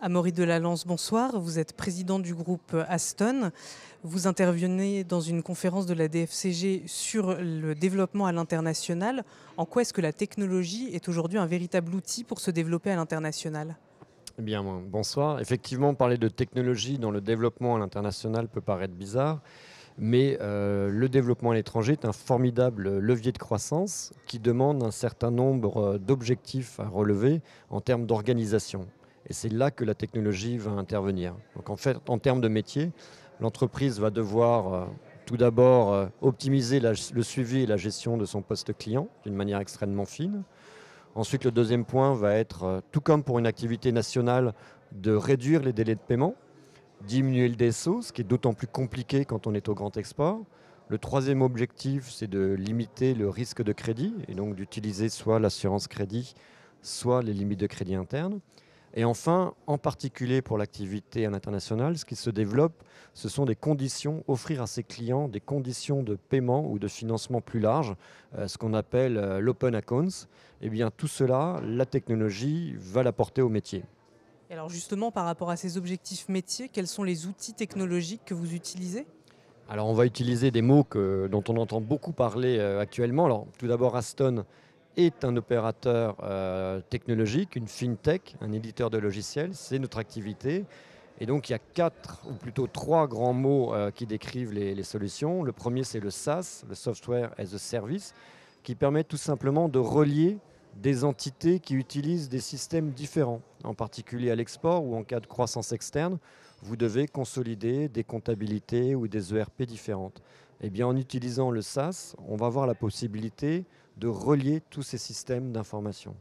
Amaury Delalance, bonsoir. Vous êtes président du groupe Aston. Vous intervenez dans une conférence de la DFCG sur le développement à l'international. En quoi est-ce que la technologie est aujourd'hui un véritable outil pour se développer à l'international ? Eh bien, bonsoir. Effectivement, parler de technologie dans le développement à l'international peut paraître bizarre, mais le développement à l'étranger est un formidable levier de croissance qui demande un certain nombre d'objectifs à relever en termes d'organisation. Et c'est là que la technologie va intervenir. Donc en fait, en termes de métier, l'entreprise va devoir tout d'abord optimiser le suivi et la gestion de son poste client d'une manière extrêmement fine. Ensuite, le deuxième point va être, tout comme pour une activité nationale, de réduire les délais de paiement, diminuer le DSO, ce qui est d'autant plus compliqué quand on est au grand export. Le troisième objectif, c'est de limiter le risque de crédit et donc d'utiliser soit l'assurance crédit, soit les limites de crédit interne. Et enfin, en particulier pour l'activité à l'international, ce qui se développe, ce sont des conditions, offrir à ses clients des conditions de paiement ou de financement plus larges, ce qu'on appelle l'open accounts. Eh bien, tout cela, la technologie va l'apporter au métier. Et alors justement, par rapport à ces objectifs métiers, quels sont les outils technologiques que vous utilisez ? Alors, on va utiliser des mots dont on entend beaucoup parler actuellement. Alors, tout d'abord, Aston est un opérateur technologique, une fintech, un éditeur de logiciels, c'est notre activité. Et donc il y a trois grands mots qui décrivent les solutions. Le premier, c'est le SaaS, le Software as a Service, qui permet tout simplement de relier des entités qui utilisent des systèmes différents, en particulier à l'export ou en cas de croissance externe, vous devez consolider des comptabilités ou des ERP différentes. Eh bien, en utilisant le SaaS, on va avoir la possibilité de relier tous ces systèmes d'information.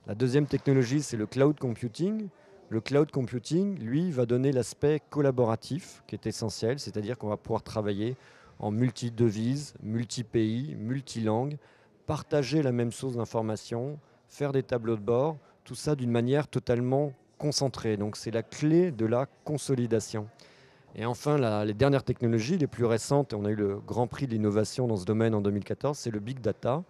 La deuxième technologie, c'est le cloud computing. Le cloud computing, lui, va donner l'aspect collaboratif qui est essentiel, c'est-à-dire qu'on va pouvoir travailler en multi-devises, multi-pays, multi-langues, partager la même source d'information, faire des tableaux de bord, tout ça d'une manière totalement concentrée. Donc c'est la clé de la consolidation. Et enfin, les dernières technologies, les plus récentes, et on a eu le Grand Prix de l'innovation dans ce domaine en 2014, c'est le Big Data.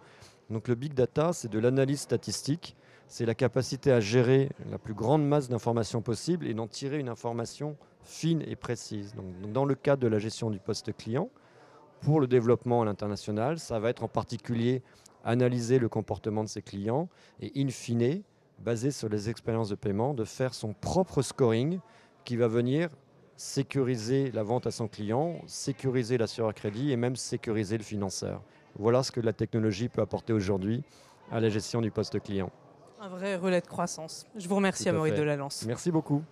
Donc le Big Data, c'est de l'analyse statistique, c'est la capacité à gérer la plus grande masse d'informations possible et d'en tirer une information fine et précise. Donc dans le cadre de la gestion du poste client, pour le développement à l'international, ça va être en particulier analyser le comportement de ses clients et in fine, basé sur les expériences de paiement, de faire son propre scoring qui va venir sécuriser la vente à son client, sécuriser l'assureur crédit et même sécuriser le financeur. Voilà ce que la technologie peut apporter aujourd'hui à la gestion du poste client. Un vrai relais de croissance. Je vous remercie, Amaury Delalance. Merci beaucoup.